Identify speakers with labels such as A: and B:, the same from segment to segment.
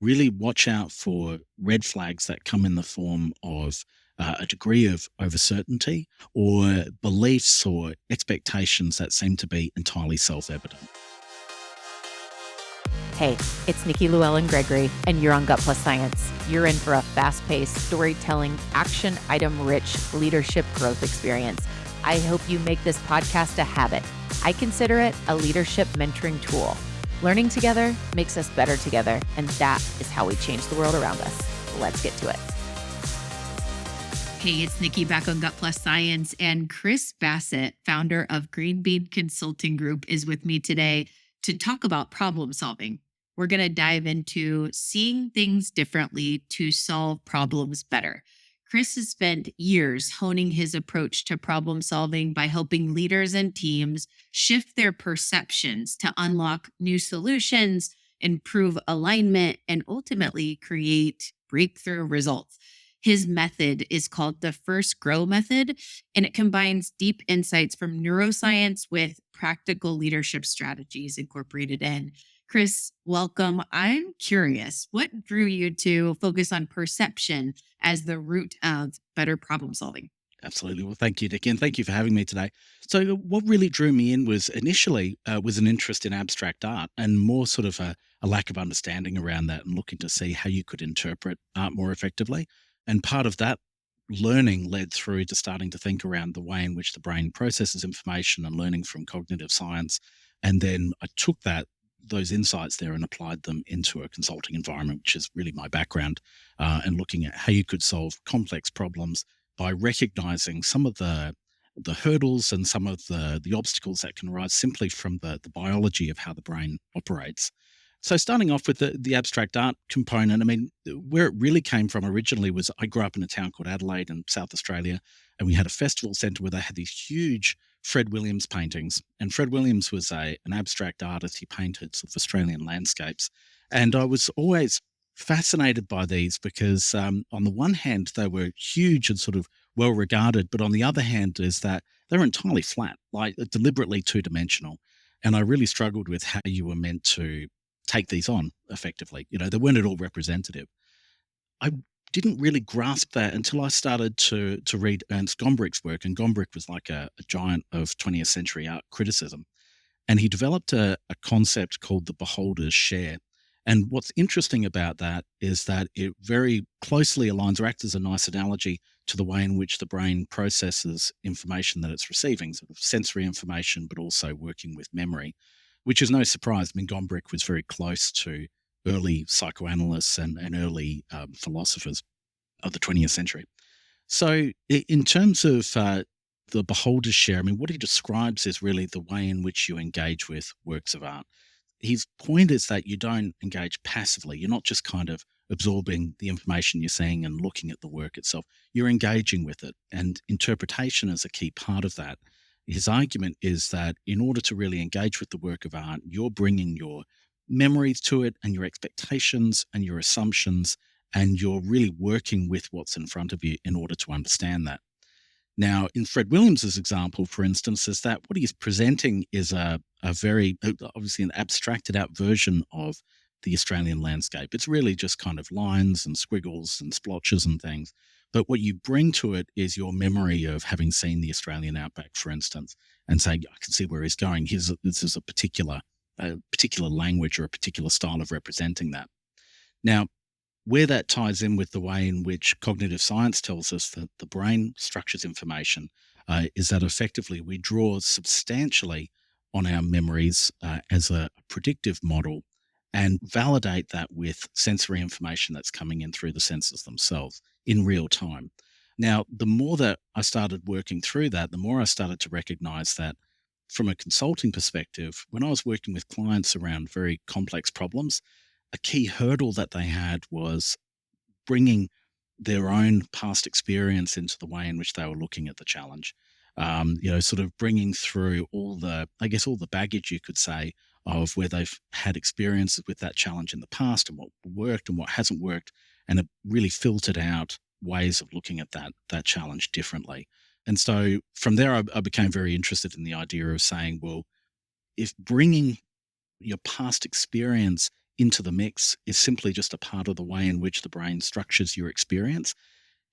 A: really watch out for red flags that come in the form of a degree of overcertainty or beliefs or expectations that seem to be entirely self-evident.
B: Hey, it's Nikki, Llewellyn Gregory, and you're on Gut Plus Science. You're in for a fast-paced, storytelling, action item-rich leadership growth experience. I hope you make this podcast a habit. I consider it a leadership mentoring tool. Learning together makes us better together, and that is how we change the world around us. Let's get to it.
C: Hey, it's Nikki back on Gut Plus Science, and Chris Bassett, founder of Green Bean Consulting Group, is with me today to talk about problem solving. We're going to dive into seeing things differently to solve problems better. Chris has spent years honing his approach to problem solving by helping leaders and teams shift their perceptions to unlock new solutions, improve alignment, and ultimately create breakthrough results. His method is called the First Grow method, and it combines deep insights from neuroscience with practical leadership strategies incorporated in. Chris, welcome. I'm curious, what drew you to focus on perception as the root of better problem solving?
A: Absolutely. Well, thank you, Nikki, and thank you for having me today. So, what really drew me in was initially was an interest in abstract art and more sort of a lack of understanding around that and looking to see how you could interpret art more effectively. And part of that learning led through to starting to think around the way in which the brain processes information and learning from cognitive science. And then I took those insights there and applied them into a consulting environment, which is really my background, and looking at how you could solve complex problems by recognizing some of the hurdles and some of the obstacles that can arise simply from the biology of how the brain operates. So starting off with the abstract art component, I mean, where it really came from originally was I grew up in a town called Adelaide in South Australia, and we had a festival centre where they had these huge Fred Williams paintings. And Fred Williams was an abstract artist. He painted sort of Australian landscapes. And I was always fascinated by these because on the one hand, they were huge and sort of well regarded, but on the other hand is that they were entirely flat, like deliberately two-dimensional. And I really struggled with how you were meant to take these on effectively. They weren't at all representative. I didn't really grasp that until I started to read Ernst Gombrich's work, and Gombrich was like a giant of 20th century art criticism. And he developed a concept called the beholder's share. And what's interesting about that is that it very closely aligns or acts as a nice analogy to the way in which the brain processes information that it's receiving, sort of sensory information, but also working with memory, which is no surprise. I mean, Gombrich was very close to early psychoanalysts and early philosophers of the 20th century. So, in terms of the beholder's share, I mean, what he describes is really the way in which you engage with works of art. His point is that you don't engage passively. You're not just kind of absorbing the information you're seeing and looking at the work itself. You're engaging with it, and interpretation is a key part of that. His argument is that in order to really engage with the work of art, you're bringing your memories to it and your expectations and your assumptions, and you're really working with what's in front of you in order to understand that. Now, in Fred Williams's example, for instance, is that what he's presenting is a very, obviously an abstracted out version of the Australian landscape. It's really just kind of lines and squiggles and splotches and things. But what you bring to it is your memory of having seen the Australian outback, for instance, and say, I can see where he's going. This is a particular language or a particular style of representing that. Now, where that ties in with the way in which cognitive science tells us that the brain structures information is that effectively we draw substantially on our memories as a predictive model and validate that with sensory information that's coming in through the senses themselves in real time. Now, the more that I started working through that, the more I started to recognize that from a consulting perspective, when I was working with clients around very complex problems, a key hurdle that they had was bringing their own past experience into the way in which they were looking at the challenge. Sort of bringing through all the baggage, you could say, of where they've had experiences with that challenge in the past and what worked and what hasn't worked, and it really filtered out ways of looking at that challenge differently. And so from there, I became very interested in the idea of saying, well, if bringing your past experience into the mix is simply just a part of the way in which the brain structures your experience.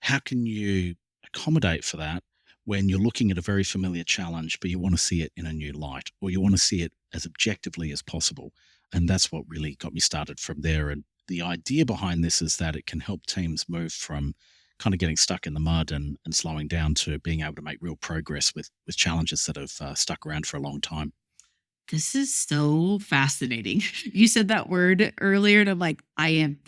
A: How can you accommodate for that when you're looking at a very familiar challenge, but you want to see it in a new light, or you want to see it as objectively as possible? And that's what really got me started from there. And the idea behind this is that it can help teams move from kind of getting stuck in the mud and slowing down to being able to make real progress with challenges that have stuck around for a long time.
C: This is so fascinating. You said that word earlier, and I'm like, I'm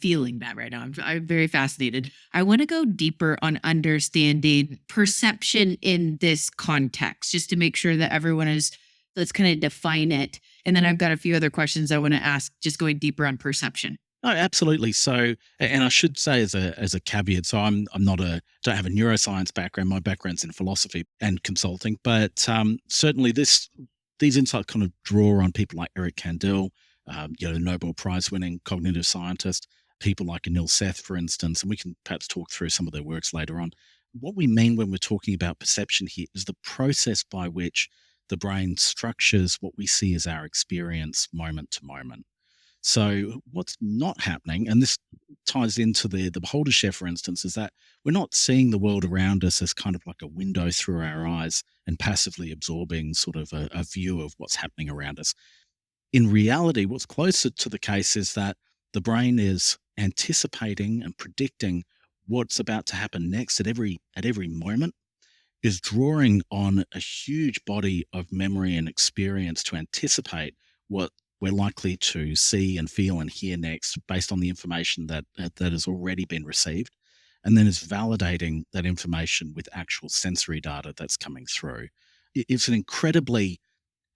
C: feeling that right now. I'm very fascinated. I want to go deeper on understanding perception in this context, just to make sure that everyone is, let's kind of define it. And then I've got a few other questions I want to ask, just going deeper on perception.
A: Oh, absolutely. So, and I should say as a caveat, so I'm not a don't have a neuroscience background. My background's in philosophy and consulting, but certainly these insights kind of draw on people like Eric Kandel, Nobel Prize winning cognitive scientist, people like Anil Seth, for instance, and we can perhaps talk through some of their works later on. What we mean when we're talking about perception here is the process by which the brain structures what we see as our experience moment to moment. So what's not happening, and this ties into the beholder chef, for instance, is that we're not seeing the world around us as kind of like a window through our eyes and passively absorbing sort of a view of what's happening around us. In reality, what's closer to the case is that the brain is anticipating and predicting what's about to happen next at every moment, is drawing on a huge body of memory and experience to anticipate what we're likely to see and feel and hear next based on the information that has already been received, and then is validating that information with actual sensory data that's coming through. It's an incredibly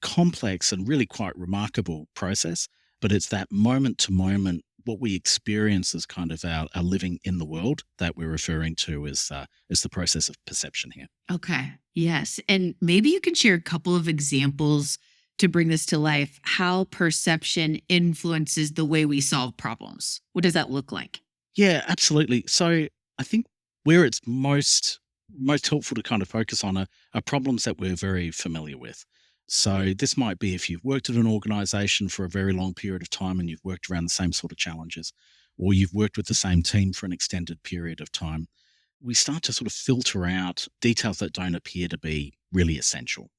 A: complex and really quite remarkable process, but it's that moment to moment what we experience as kind of our living in the world that we're referring to as the process of perception here.
C: Okay. Yes. And maybe you can share a couple of examples to bring this to life, how perception influences the way we solve problems. What does that look like?
A: Yeah, absolutely. So I think where it's most helpful to kind of focus on are problems that we're very familiar with. So this might be if you've worked at an organization for a very long period of time and you've worked around the same sort of challenges, or you've worked with the same team for an extended period of time. We start to sort of filter out details that don't appear to be really essential.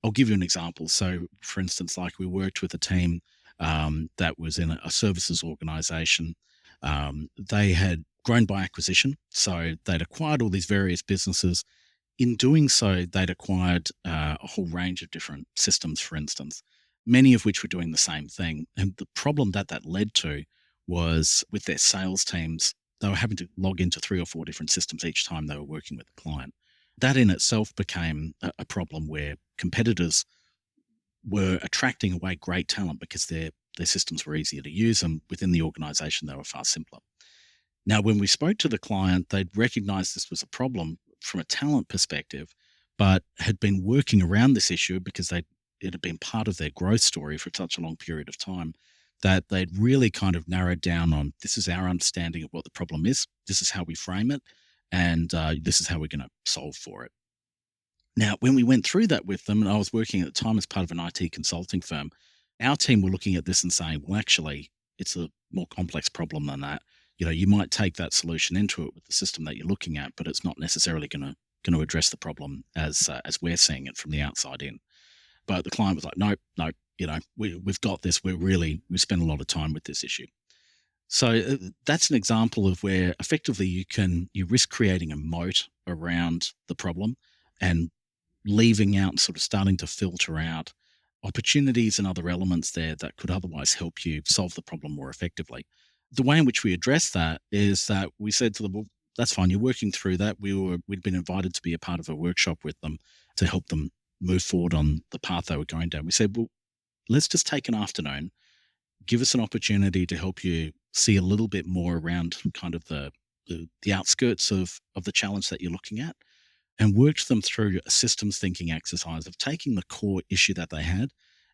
A: I'll give you an example. So, for instance, like we worked with a team that was in a services organization. They had grown by acquisition. So they'd acquired all these various businesses. In doing so, they'd acquired a whole range of different systems, for instance, many of which were doing the same thing. And the problem that led to was with their sales teams, they were having to log into 3 or 4 different systems each time they were working with a client. That in itself became a problem where competitors were attracting away great talent because their systems were easier to use, and within the organization, they were far simpler. Now, when we spoke to the client, they'd recognized this was a problem from a talent perspective, but had been working around this issue because it had been part of their growth story for such a long period of time that they'd really kind of narrowed down on this is our understanding of what the problem is, this is how we frame it, and this is how we're going to solve for it. Now, when we went through that with them, and I was working at the time as part of an IT consulting firm, our team were looking at this and saying, well, actually, it's a more complex problem than that. You might take that solution into it with the system that you're looking at, but it's not necessarily going to address the problem as we're seeing it from the outside in. But the client was like, nope, nope. We've got this. We spent a lot of time with this issue. So that's an example of where effectively you risk creating a moat around the problem and leaving out and sort of starting to filter out opportunities and other elements there that could otherwise help you solve the problem more effectively. The way in which we address that is that we said to them, well, that's fine. You're working through that. We'd been invited to be a part of a workshop with them to help them move forward on the path they were going down. We said, well, let's just take an afternoon, give us an opportunity to help you see a little bit more around kind of the outskirts of the challenge that you're looking at, and worked them through a systems thinking exercise of taking the core issue that they had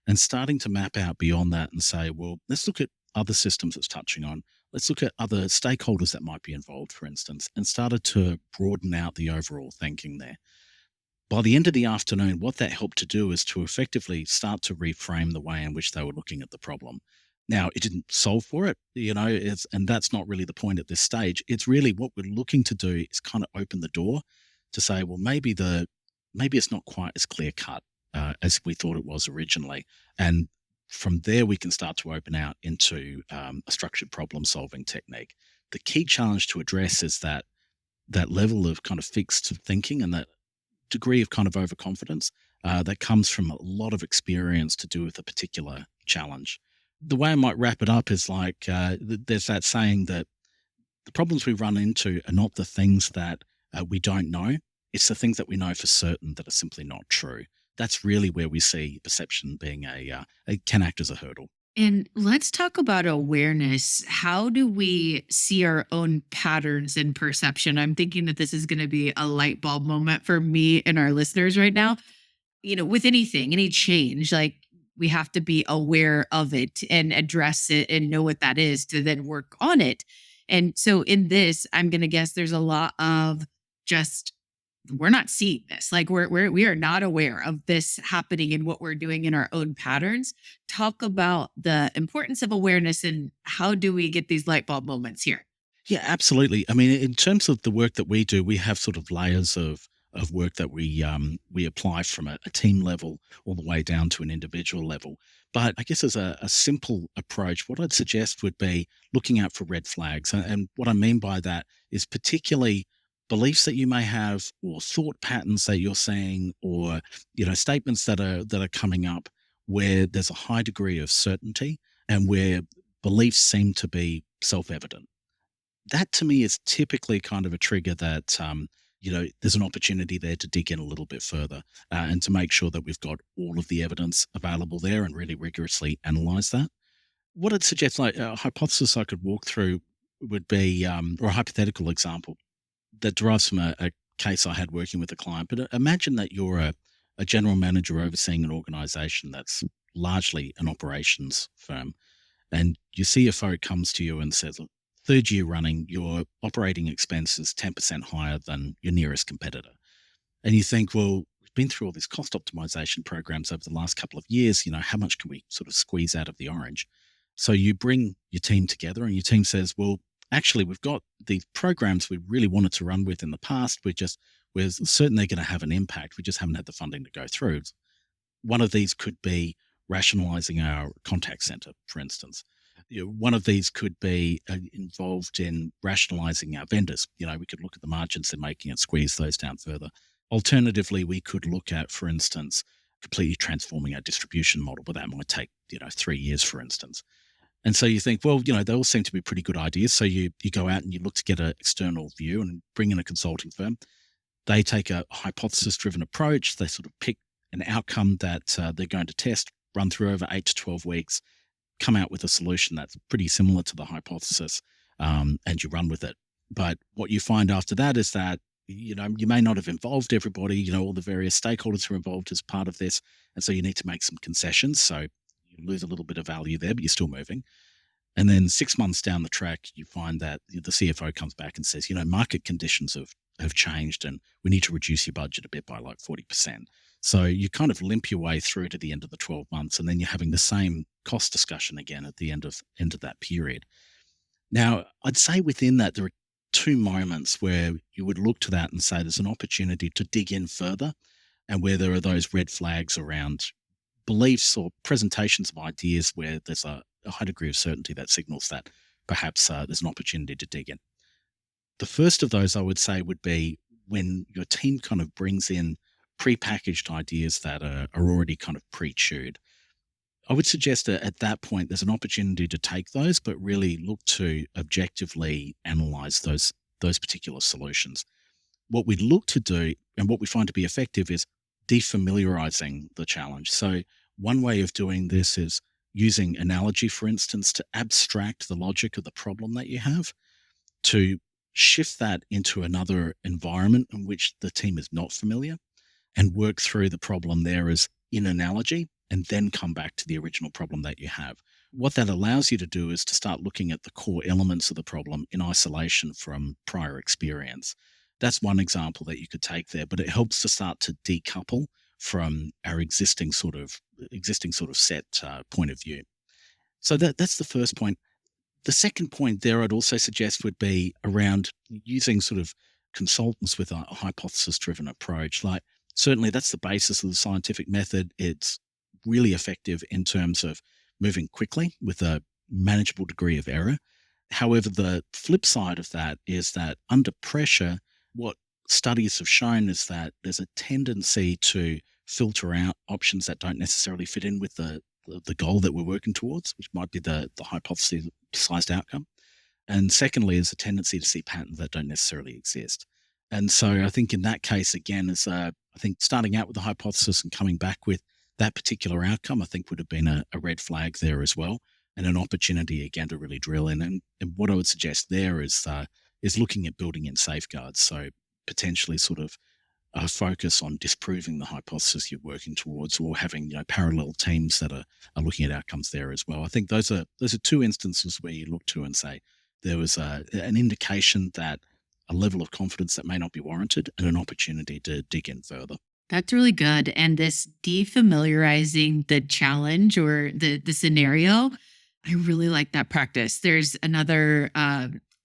A: and starting to map out beyond that and say, well, let's look at other systems it's touching on. Let's look at other stakeholders that might be involved, for instance, and started to broaden out the overall thinking there. By the end of the afternoon, what that helped to do is to effectively start to reframe the way in which they were looking at the problem. Now, it didn't solve for it, and that's not really the point at this stage. It's really what we're looking to do is kind of open the door to say, well, maybe it's not quite as clear cut as we thought it was originally, and from there we can start to open out into a structured problem solving technique. The key challenge to address is that level of kind of fixed thinking and that degree of kind of overconfidence that comes from a lot of experience to do with a particular challenge. The way I might wrap it up is like there's that saying that the problems we run into are not the things that we don't know, it's the things that we know for certain that are simply not true. That's really where we see perception being it can act as a hurdle.
C: And let's talk about awareness. How do we see our own patterns in perception? I'm thinking that this is going to be a light bulb moment for me and our listeners right now. With anything, any change, like we have to be aware of it and address it and know what that is to then work on it. And so in this, I'm going to guess there's a lot of just we're not seeing this. Like we are not aware of this happening in what we're doing in our own patterns. Talk about the importance of awareness and how do we get these light bulb moments here?
A: Yeah, absolutely. I mean, in terms of the work that we do, we have sort of layers of work that we apply from a team level all the way down to an individual level. But I guess as a simple approach, what I'd suggest would be looking out for red flags. And what I mean by that is particularly beliefs that you may have or thought patterns that you're saying or statements that are coming up where there's a high degree of certainty and where beliefs seem to be self-evident. That to me is typically kind of a trigger that there's an opportunity there to dig in a little bit further and to make sure that we've got all of the evidence available there and really rigorously analyze that. What I'd suggest, like a hypothesis I could walk through, would be or a hypothetical example that derives from a case I had working with a client. But imagine that you're a general manager overseeing an organization that's largely an operations firm, and your CFO comes to you and says, "Look, third year running, your operating expense is 10% higher than your nearest competitor." And you think, well, we've been through all these cost optimization programs over the last couple of years. How much can we sort of squeeze out of the orange? So you bring your team together and your team says, well, actually, we've got these programs we really wanted to run with in the past. We're certain they're going to have an impact. We just haven't had the funding to go through. One of these could be rationalizing our contact center, for instance. One of these could be involved in rationalizing our vendors. We could look at the margins they're making and squeeze those down further. Alternatively, we could look at, for instance, completely transforming our distribution model, but that might take 3 years, for instance. And so you think, well, they all seem to be pretty good ideas. So you go out and you look to get an external view and bring in a consulting firm. They take a hypothesis-driven approach. They sort of pick an outcome that they're going to test, run through over 8 to 12 weeks, come out with a solution that's pretty similar to the hypothesis, and you run with it. But what you find after that is that you may not have involved everybody, all the various stakeholders who are involved as part of this, and so you need to make some concessions. So you lose a little bit of value there, but you're still moving. And then 6 months down the track, you find that the CFO comes back and says, market conditions have changed and we need to reduce your budget a bit by like 40%. So you kind of limp your way through to the end of the 12 months, and then you're having the same cost discussion again at the end of that period. Now, I'd say within that, there are two moments where you would look to that and say there's an opportunity to dig in further and where there are those red flags around beliefs or presentations of ideas where there's a high degree of certainty that signals that perhaps there's an opportunity to dig in. The first of those, I would say, would be when your team kind of brings in prepackaged ideas that are already kind of pre-chewed. I would suggest that at that point, there's an opportunity to take those, but really look to objectively analyze those particular solutions. What we look to do and what we find to be effective is de-familiarizing the challenge. So one way of doing this is using analogy, for instance, to abstract the logic of the problem that you have, to shift that into another environment in which the team is not familiar and work through the problem there as in analogy and then come back to the original problem that you have. What that allows you to do is to start looking at the core elements of the problem in isolation from prior experience. That's one example that you could take there, but it helps to start to decouple from our existing sort of set point of view. So that's the first point. The second point there I'd also suggest would be around using sort of consultants with a hypothesis driven approach. Like, certainly that's the basis of the scientific method. It's really effective in terms of moving quickly with a manageable degree of error. However, the flip side of that is that under pressure, what studies have shown is that there's a tendency to filter out options that don't necessarily fit in with the goal that we're working towards, which might be the hypothesized outcome. And secondly, is a tendency to see patterns that don't necessarily exist. And so I think in that case, again, I think starting out with a hypothesis and coming back with that particular outcome, I think would have been a red flag there as well, and an opportunity again to really drill in. And what I would suggest there is looking at building in safeguards. So potentially sort of a focus on disproving the hypothesis you're working towards, or having parallel teams that are looking at outcomes there as well. I think those are two instances where you look to and say there was an indication that a level of confidence that may not be warranted, and an opportunity to dig in further.
C: That's really good. And this defamiliarizing the challenge or the scenario, I really like that practice. There's another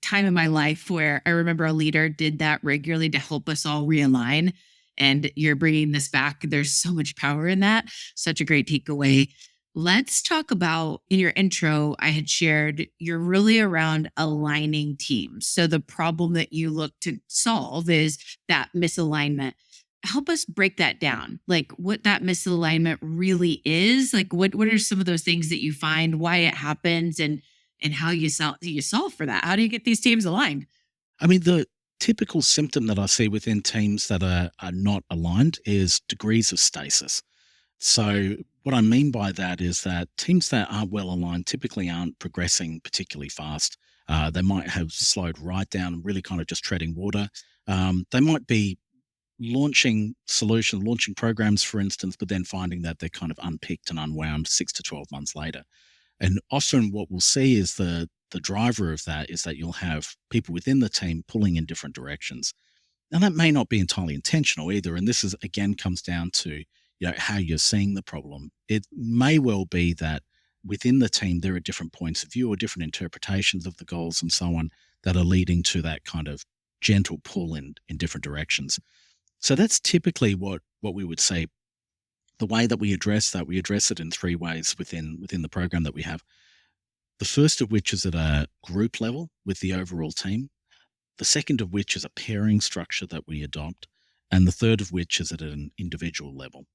C: time in my life where I remember a leader did that regularly to help us all realign. And you're bringing this back. There's so much power in that. Such a great takeaway. Let's talk about, in your intro, I had shared you're really around aligning teams. So the problem that you look to solve is that misalignment. Help us break that down, like what that misalignment really is. Like what are some of those things that you find, why it happens, and how you solve for that? How do you get these teams aligned?
A: I mean, the typical symptom that I see within teams that are not aligned is degrees of stasis. So what I mean by that is that teams that aren't well aligned typically aren't progressing particularly fast. They might have slowed right down and really kind of just treading water. They might be launching programs, for instance, but then finding that they're kind of unpicked and unwound 6 to 12 months later. And often what we'll see is the driver of that is that you'll have people within the team pulling in different directions. Now that may not be entirely intentional either. And this is again comes down to how you're seeing the problem. It may well be that within the team there are different points of view or different interpretations of the goals and so on that are leading to that kind of gentle pull in different directions. So that's typically what we would say. The way that we address that, we address it in three ways within the program that we have. The first of which is at a group level with the overall team. The second of which is a pairing structure that we adopt. And the third of which is at an individual level.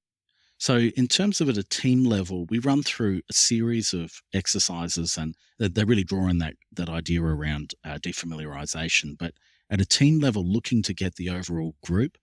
A: So in terms of at a team level, we run through a series of exercises, and they really draw on that idea around de-familiarization. But at a team level, looking to get the overall group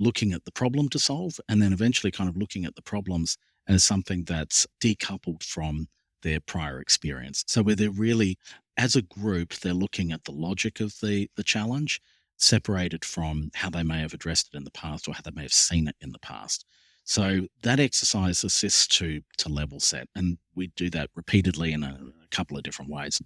A: looking at the problem to solve, and then eventually kind of looking at the problems as something that's decoupled from their prior experience. So where they're really, as a group, they're looking at the logic of the challenge, separated from how they may have addressed it in the past or how they may have seen it in the past. So that exercise assists to level set, and we do that repeatedly in a couple of different ways.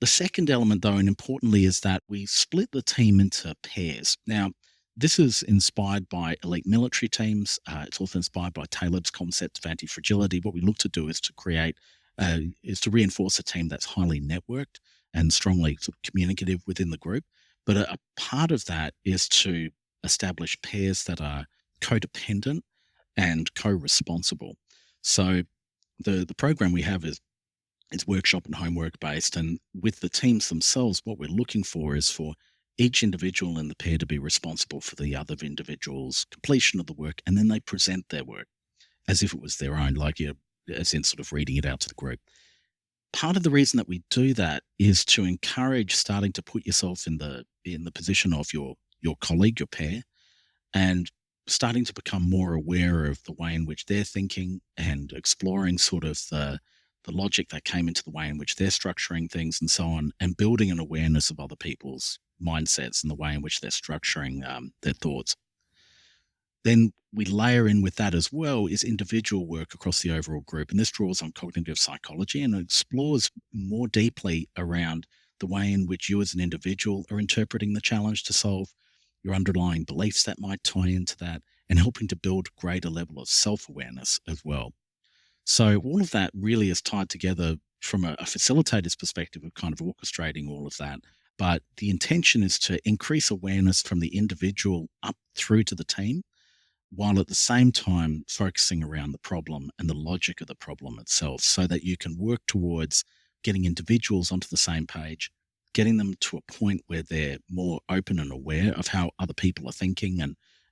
A: The second element, though, and importantly, is that we split the team into pairs. Now, this is inspired by elite military teams. It's also inspired by Taleb's concept of anti-fragility. What we look to do is to reinforce a team that's highly networked and strongly sort of communicative within the group. But a part of that is to establish pairs that are codependent and co-responsible. So the program we have is workshop and homework based, and with the teams themselves, what we're looking for is for each individual in the pair to be responsible for the other individual's completion of the work, and then they present their work as if it was their own, like as in sort of reading it out to the group. Part of the reason that we do that is to encourage starting to put yourself in the position of your colleague, your pair, and starting to become more aware of the way in which they're thinking and exploring sort of the logic that came into the way in which they're structuring things and so on, and building an awareness of other people's mindsets and the way in which they're structuring their thoughts. Then we layer in with that as well is individual work across the overall group. And this draws on cognitive psychology and explores more deeply around the way in which you as an individual are interpreting the challenge to solve, your underlying beliefs that might tie into that, and helping to build a greater level of self-awareness as well. So all of that really is tied together from a facilitator's perspective of kind of orchestrating all of that. But the intention is to increase awareness from the individual up through to the team, while at the same time focusing around the problem and the logic of the problem itself, so that you can work towards getting individuals onto the same page, getting them to a point where they're more open and aware of how other people are thinking,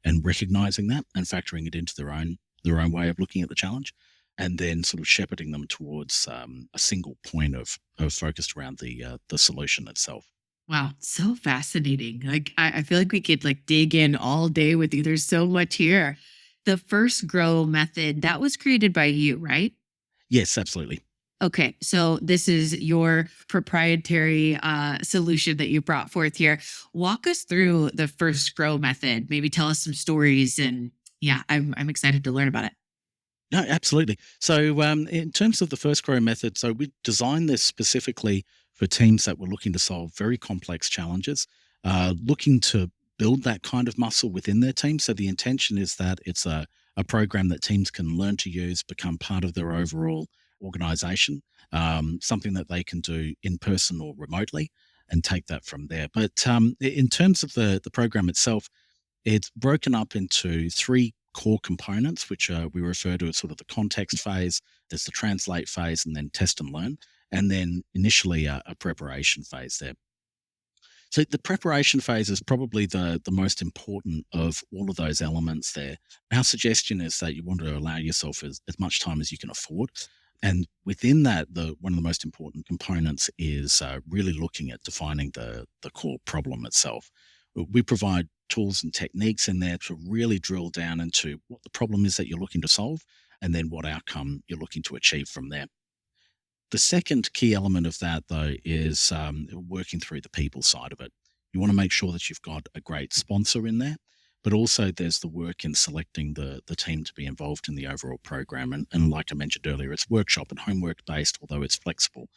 A: and recognizing that and factoring it into their own way of looking at the challenge, and then sort of shepherding them towards a single point of focused around the solution itself.
C: Wow, so fascinating. Like I feel like we could like dig in all day with you. There's so much here. The first grow method that was created by you, right?
A: Yes, absolutely.
C: Okay, so this is your proprietary solution that you brought forth here. Walk us through the first grow method. Maybe tell us some stories, and yeah, I'm excited to learn about it.
A: No, absolutely. So, in terms of the first grow method, so we designed this specifically for teams that were looking to solve very complex challenges, looking to build that kind of muscle within their team. So, the intention is that it's a program that teams can learn to use, become part of their overall organization, something that they can do in person or remotely, and take that from there. But in terms of the program itself, it's broken up into three core components, which we refer to as sort of the context phase. There's the translate phase, and then test and learn, and then initially a preparation phase there. So the preparation phase is probably the most important of all of those elements there. Our suggestion is that you want to allow yourself as much time as you can afford. And within that, the one of the most important components is really looking at defining the core problem itself. We provide tools and techniques in there to really drill down into what the problem is that you're looking to solve, and then what outcome you're looking to achieve from there. The second key element of that, though, is working through the people side of it. You want to make sure that you've got a great sponsor in there, but also there's the work in selecting the team to be involved in the overall program. And like I mentioned earlier, it's workshop and homework based, although it's flexible.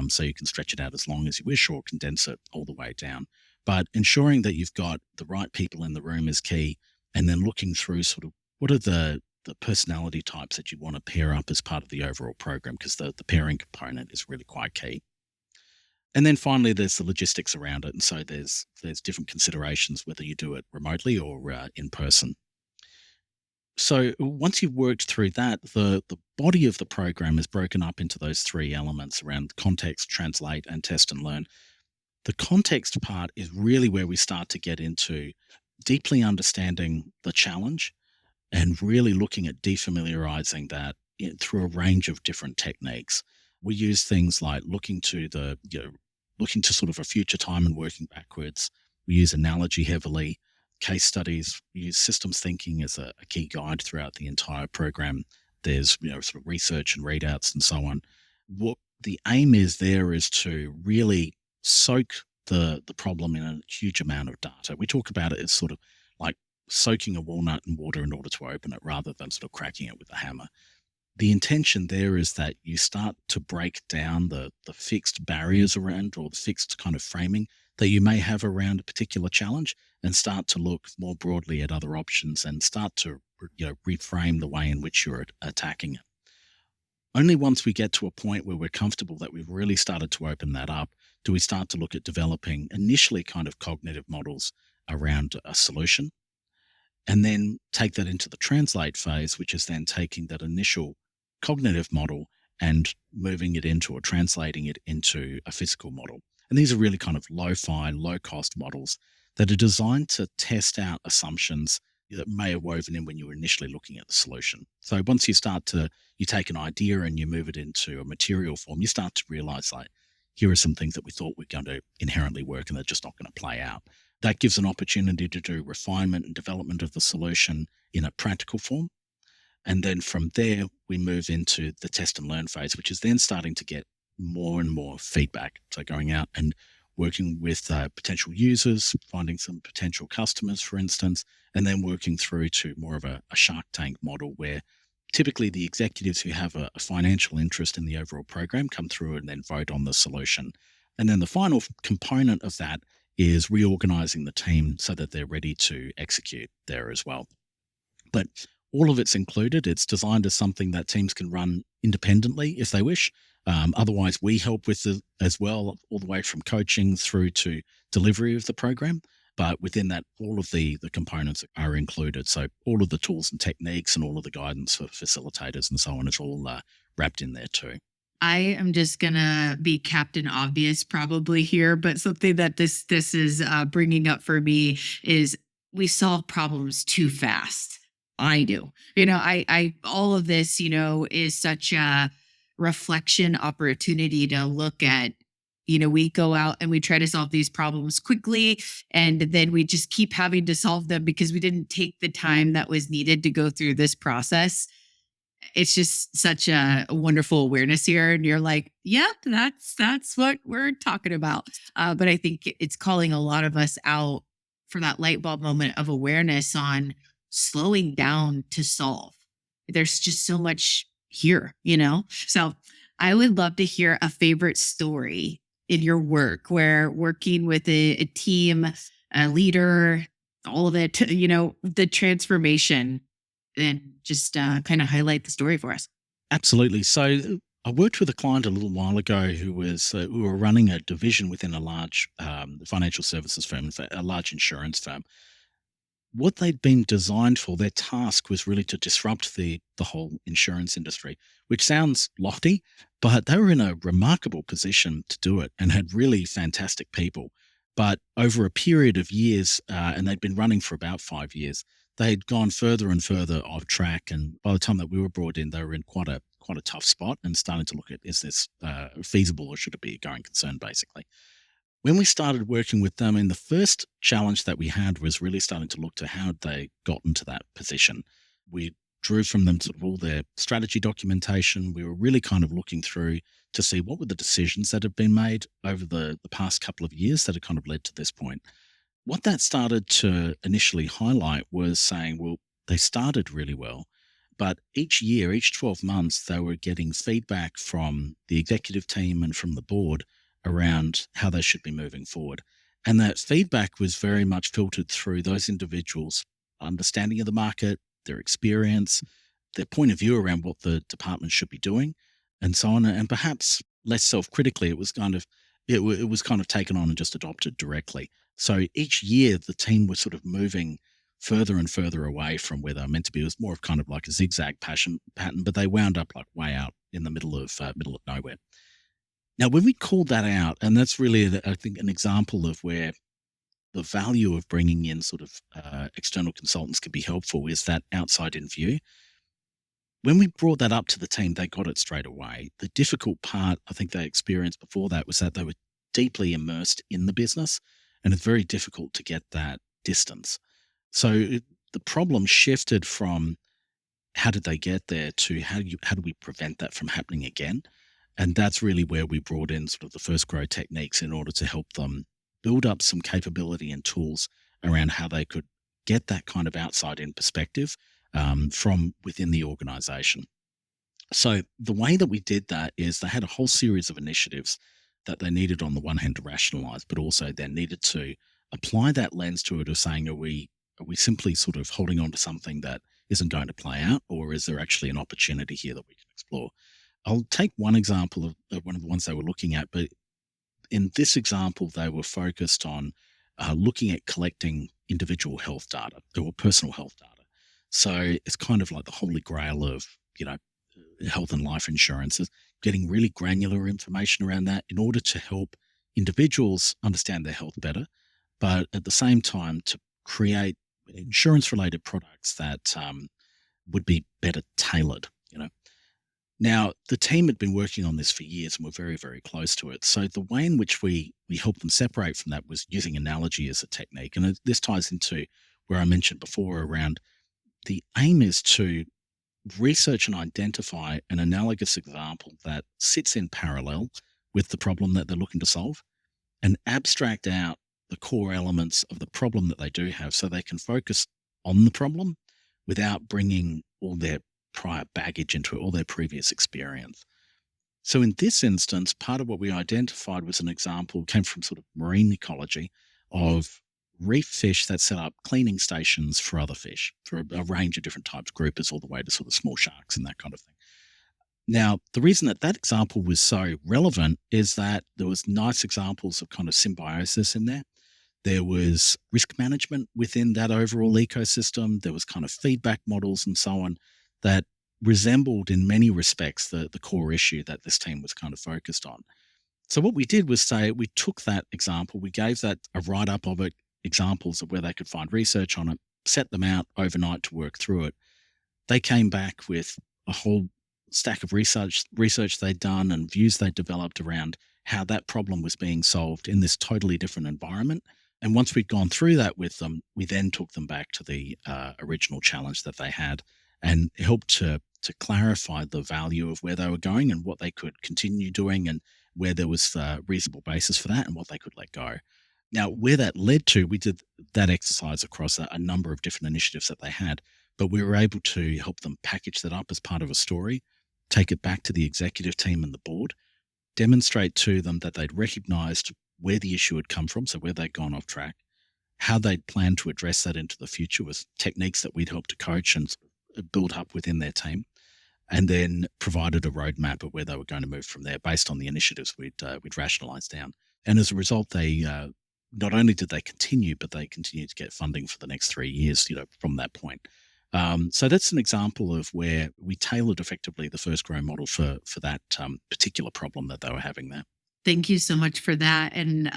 A: So you can stretch it out as long as you wish or condense it all the way down. But ensuring that you've got the right people in the room is key. And then looking through sort of what are the personality types that you want to pair up as part of the overall program, because the pairing component is really quite key. And then finally, there's the logistics around it, and so there's different considerations whether you do it remotely or in person. So once you've worked through that, the body of the program is broken up into those three elements around context, translate, and test and learn. The context part is really where we start to get into deeply understanding the challenge and really looking at defamiliarizing that through a range of different techniques. We use things like looking to sort of a future time and working backwards. We use analogy heavily, case studies. We use systems thinking as a key guide throughout the entire program. There's sort of research and readouts and so on. What the aim is there is to really soak the problem in a huge amount of data. We talk about it as sort of like soaking a walnut in water in order to open it, rather than sort of cracking it with a hammer. The intention there is that you start to break down the fixed barriers around, or the fixed kind of framing that you may have around a particular challenge, and start to look more broadly at other options and start to reframe the way in which you're attacking it. Only once we get to a point where we're comfortable that we've really started to open that up do we start to look at developing initially kind of cognitive models around a solution, and then take that into the translate phase, which is then taking that initial cognitive model and moving it into, or translating it into, a physical model. And these are really kind of low-fi, low-cost models that are designed to test out assumptions that may have woven in when you were initially looking at the solution. So once you take an idea and you move it into a material form, you start to realize, like, here are some things that we thought were going to inherently work and they're just not going to play out. That gives an opportunity to do refinement and development of the solution in a practical form. And then from there, we move into the test and learn phase, which is then starting to get more and more feedback. So going out and working with potential users, finding some potential customers, for instance, and then working through to more of a Shark Tank model, where typically the executives who have a financial interest in the overall program come through and then vote on the solution. And then the final component of that is reorganizing the team so that they're ready to execute there as well. But all of it's included. It's designed as something that teams can run independently if they wish. Otherwise, we help with it as well, all the way from coaching through to delivery of the program. But within that, all of the components are included. So all of the tools and techniques and all of the guidance for facilitators and so on is all wrapped in there too.
C: I am just gonna be Captain Obvious probably here, but something that this is bringing up for me is we solve problems too fast. I do. I all of this, is such a reflection opportunity to look at. We go out and we try to solve these problems quickly, and then we just keep having to solve them because we didn't take the time that was needed to go through this process. It's just such a wonderful awareness here, and you're like, yeah, that's what we're talking about. But I think it's calling a lot of us out for that light bulb moment of awareness on slowing down to solve. There's just so much here. So I would love to hear a favorite story in your work where working with a team, a leader, all of it, the transformation, and just kind of highlight the story for us.
A: Absolutely. So I worked with a client a little while ago who were running a division within a large financial services firm, in fact, a large insurance firm. What they'd been designed for, their task was really to disrupt the whole insurance industry, which sounds lofty, but they were in a remarkable position to do it and had really fantastic people. But over a period of years, and they'd been running for about 5 years, they'd gone further and further off track. And by the time that we were brought in, they were in quite a tough spot and starting to look at, is this feasible or should it be a going concern, basically. When we started working with them, and the first challenge that we had was really starting to look to how they gotten to that position. We drew from them sort of all their strategy documentation. We were really kind of looking through to see what were the decisions that had been made over the past couple of years that had kind of led to this point. What that started to initially highlight was saying, well, they started really well, but each year, each 12 months, they were getting feedback from the executive team and from the board around how they should be moving forward. And that feedback was very much filtered through those individuals' understanding of the market, their experience, their point of view around what the department should be doing, and so on. And perhaps less self-critically, it was kind of taken on and just adopted directly. So each year, the team was sort of moving further and further away from where they were meant to be. It was more of kind of like a zigzag pattern, but they wound up like way out in the middle of nowhere. Now, when we called that out, and that's really, I think, an example of where the value of bringing in sort of external consultants could be helpful, is that outside in view. When we brought that up to the team, they got it straight away. The difficult part I think they experienced before that was that they were deeply immersed in the business, and it's very difficult to get that distance. So the problem shifted from how did they get there to how do we prevent that from happening again? And that's really where we brought in sort of the first grow techniques in order to help them build up some capability and tools around how they could get that kind of outside in perspective from within the organization. So the way that we did that is they had a whole series of initiatives that they needed, on the one hand, to rationalize, but also then needed to apply that lens to it of saying, are we simply sort of holding on to something that isn't going to play out, or is there actually an opportunity here that we can explore? I'll take one example of one of the ones they were looking at, but in this example, they were focused on looking at collecting individual health data or personal health data. So it's kind of like the holy grail of, health and life insurances, getting really granular information around that in order to help individuals understand their health better, but at the same time to create insurance-related products that would be better tailored. Now, the team had been working on this for years and were very, very close to it. So the way in which we helped them separate from that was using analogy as a technique. And this ties into where I mentioned before around the aim is to research and identify an analogous example that sits in parallel with the problem that they're looking to solve, and abstract out the core elements of the problem that they do have so they can focus on the problem without bringing all their prior baggage into it, all their previous experience. So in this instance, part of what we identified was an example came from sort of marine ecology of reef fish that set up cleaning stations for other fish, for a range of different types, groupers all the way to sort of small sharks and that kind of thing. Now, the reason that that example was so relevant is that there was nice examples of kind of symbiosis in there. There was risk management within that overall ecosystem. There was kind of feedback models and so on that resembled in many respects the core issue that this team was kind of focused on. So what we did was say we took that example, we gave that a write-up of it, examples of where they could find research on it, set them out overnight to work through it. They came back with a whole stack of research they'd done and views they'd developed around how that problem was being solved in this totally different environment. And once we'd gone through that with them, we then took them back to the original challenge that they had and helped to clarify the value of where they were going and what they could continue doing and where there was a reasonable basis for that and what they could let go. Now, where that led to, we did that exercise across a number of different initiatives that they had, but we were able to help them package that up as part of a story, take it back to the executive team and the board, demonstrate to them that they'd recognized where the issue had come from, so where they'd gone off track, how they'd planned to address that into the future with techniques that we'd helped to coach and build up within their team, and then provided a roadmap of where they were going to move from there based on the initiatives we'd rationalized down. And as a result, they not only did they continue, but they continued to get funding for the next 3 years, from that point. So that's an example of where we tailored effectively the first grow model for that particular problem that they were having there.
C: Thank you so much for that. And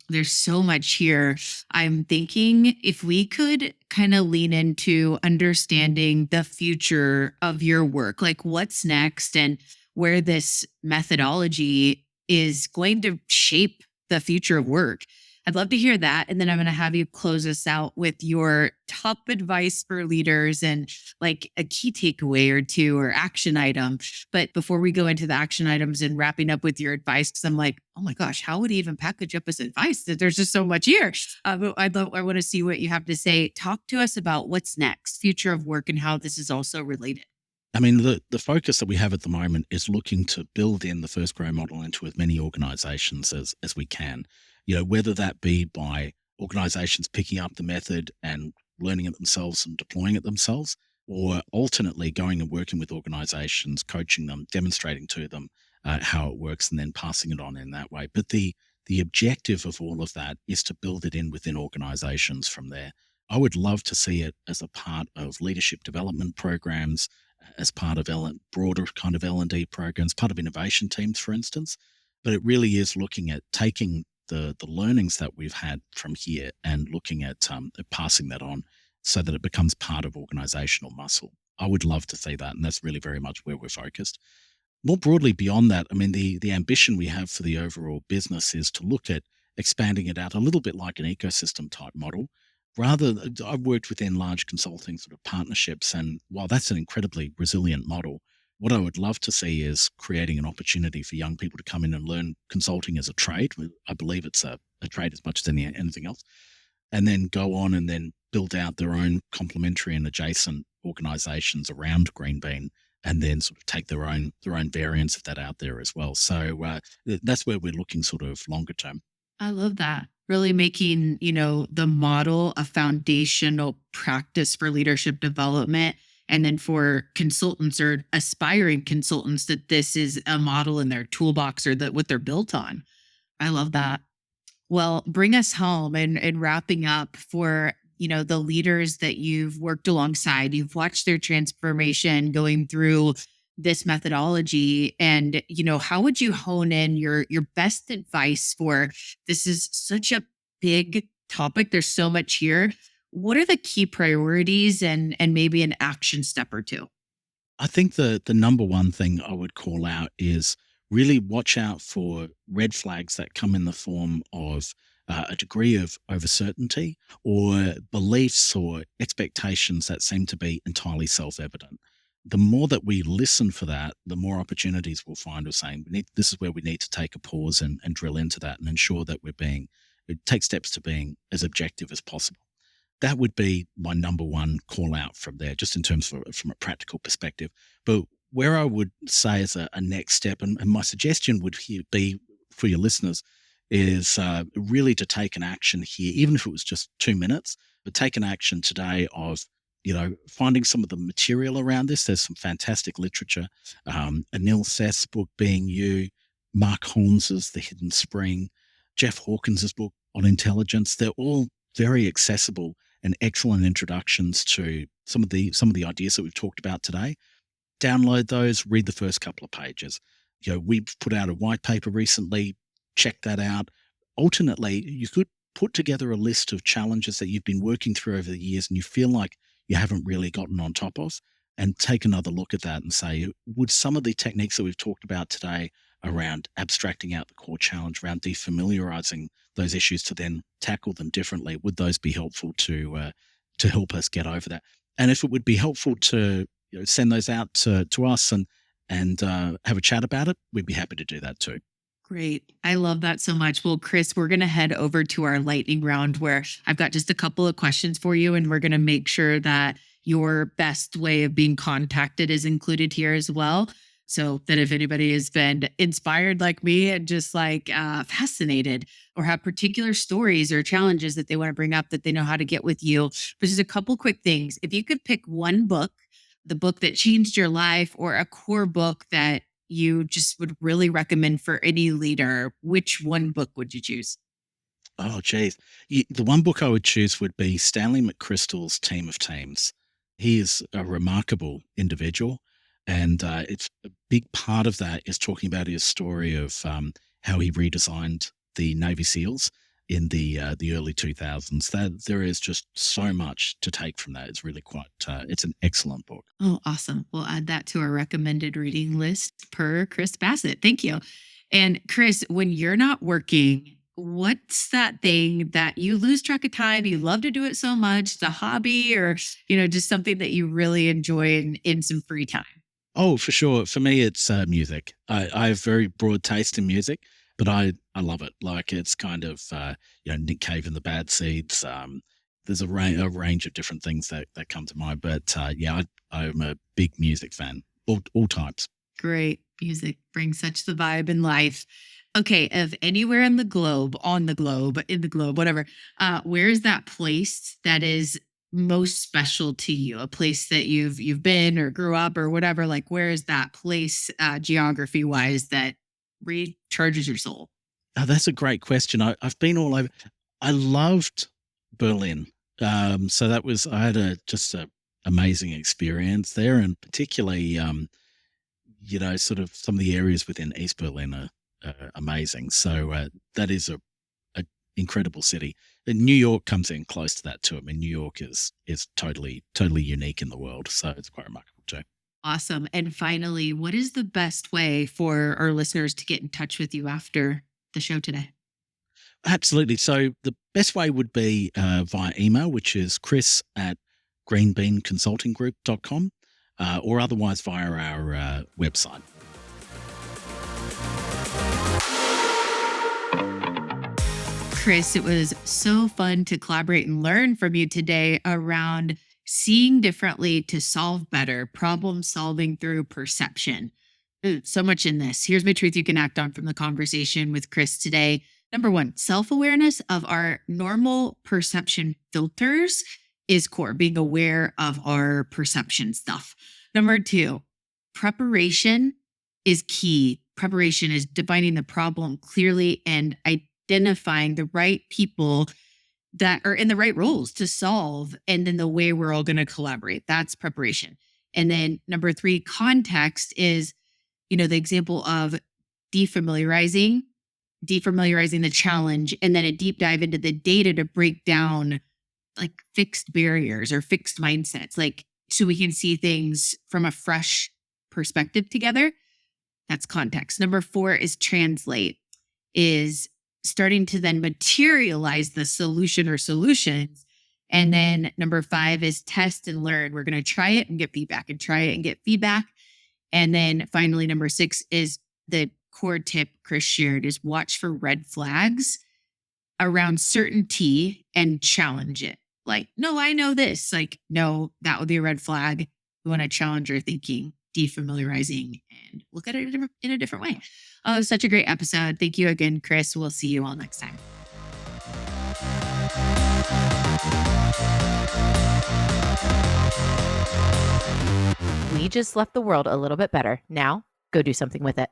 C: there's so much here. I'm thinking if we could kind of lean into understanding the future of your work, like what's next and where this methodology is going to shape the future of work. I'd love to hear that. And then I'm going to have you close us out with your top advice for leaders and like a key takeaway or two or action item. But before we go into the action items and wrapping up with your advice, because I'm like, oh my gosh, how would he even package up his advice? There's just so much here. But I want to see what you have to say. Talk to us about what's next, future of work, and how this is also related.
A: I mean, the focus that we have at the moment is looking to build in the first grow model into as many organizations as we can. Whether that be by organizations picking up the method and learning it themselves and deploying it themselves, or alternately going and working with organizations, coaching them, demonstrating to them how it works, and then passing it on in that way. But the objective of all of that is to build it in within organizations from there. I would love to see it as a part of leadership development programs, as part of broader kind of L&D programs, part of innovation teams, for instance. But it really is looking at taking the learnings that we've had from here and looking at passing that on so that it becomes part of organizational muscle. I would love to see that, and that's really very much where we're focused. More broadly beyond that, I mean, the ambition we have for the overall business is to look at expanding it out a little bit like an ecosystem type model. I've worked within large consulting sort of partnerships, and while that's an incredibly resilient model, what I would love to see is creating an opportunity for young people to come in and learn consulting as a trade. I believe it's a trade as much as anything else, and then go on and then build out their own complementary and adjacent organizations around Greenbean, and then sort of take their own variants of that out there as well. So that's where we're looking sort of longer term.
C: I love that. Really making, the model a foundational practice for leadership development. And then for consultants or aspiring consultants, that this is a model in their toolbox or that what they're built on. I love that. Well, bring us home and wrapping up for, the leaders that you've worked alongside. You've watched their transformation going through this methodology, and how would you hone in your best advice for this is such a big topic, there's so much here. What are the key priorities and maybe an action step or two?
A: I think the number one thing I would call out is really watch out for red flags that come in the form of a degree of overcertainty or beliefs or expectations that seem to be entirely self-evident. The more that we listen for that, the more opportunities we'll find of saying this is where we need to take a pause and drill into that and ensure that take steps to being as objective as possible. That would be my number one call out from there, just in terms from a practical perspective. But where I would say as a next step, and my suggestion would be for your listeners, is really to take an action here, even if it was just 2 minutes, but take an action today of, finding some of the material around this. There's some fantastic literature. Anil Seth's book, Being You, Mark Holmes's The Hidden Spring, Jeff Hawkins's book on intelligence. They're all very accessible and excellent introductions to some of the ideas that we've talked about today. Download those, read the first couple of pages. We've put out a white paper recently. Check that out. Alternately, you could put together a list of challenges that you've been working through over the years and you feel like you haven't really gotten on top of, and take another look at that and say, would some of the techniques that we've talked about today around abstracting out the core challenge, around defamiliarizing those issues to then tackle them differently, would those be helpful to help us get over that? And if it would be helpful to send those out to us and have a chat about it, we'd be happy to do that too.
C: Great. I love that so much. Well, Chris, we're going to head over to our lightning round where I've got just a couple of questions for you, and we're going to make sure that your best way of being contacted is included here as well. So that if anybody has been inspired like me and just like fascinated or have particular stories or challenges that they want to bring up, that they know how to get with you. But just a couple quick things. If you could pick one book, the book that changed your life, or a core book that you just would really recommend for any leader, which one book would you choose?
A: Oh, geez. The one book I would choose would be Stanley McChrystal's Team of Teams. He is a remarkable individual, and it's a big part of that is talking about his story of how he redesigned the Navy SEALs in the early 2000s. That there is just so much to take from that. It's really quite. It's an excellent book.
C: Oh, awesome. We'll add that to our recommended reading list per Chris Bassett. Thank you. And Chris, when you're not working, what's that thing that you lose track of time? You love to do it so much, the hobby, or, just something that you really enjoy in some free time?
A: Oh, for sure. For me, it's music. I have very broad taste in music, but I love it. Like it's kind of Nick Cave and the Bad Seeds. There's a range of different things that come to mind. But I'm a big music fan, all types.
C: Great. Music brings such the vibe in life. Okay, if anywhere in the globe, in the globe, whatever, where is that place that is most special to you? A place that you've been or grew up or whatever, like where is that place geography wise that recharges your soul?
A: Oh, that's a great question. I've been all over. I loved Berlin. So I had just a amazing experience there, and particularly, sort of some of the areas within East Berlin are amazing. So that is a incredible city. And New York comes in close to that too. I mean, New York is totally unique in the world, so it's quite remarkable too.
C: Awesome. And finally, what is the best way for our listeners to get in touch with you after the show today?
A: Absolutely. So the best way would be via email, which is chris@greenbeanconsultinggroup.com, or otherwise via our website.
C: Chris, it was so fun to collaborate and learn from you today around seeing differently to solve better, problem solving through perception. So much in this. Here's my truth you can act on from the conversation with Chris today. Number one, self-awareness of our normal perception filters is core, being aware of our perception stuff. Number two, preparation is key. Preparation is defining the problem clearly and identifying the right people that are in the right roles to solve, and then the way we're all going to collaborate. That's preparation. And then number three, context is, the example of defamiliarizing the challenge, and then a deep dive into the data to break down like fixed barriers or fixed mindsets, like so we can see things from a fresh perspective together. That's context. Number four is translate, is starting to then materialize the solution or solutions. And then number five is test and learn. We're going to try it and get feedback and try it and get feedback. And then finally, number six is the core tip Chris shared, is watch for red flags around certainty and challenge it. Like, no, I know this. Like, no, that would be a red flag. We want to challenge our thinking defamiliarizing and look at it in a different way. Oh, such a great episode. Thank you again, Chris. We'll see you all next time.
B: We just left the world a little bit better. Now, go do something with it.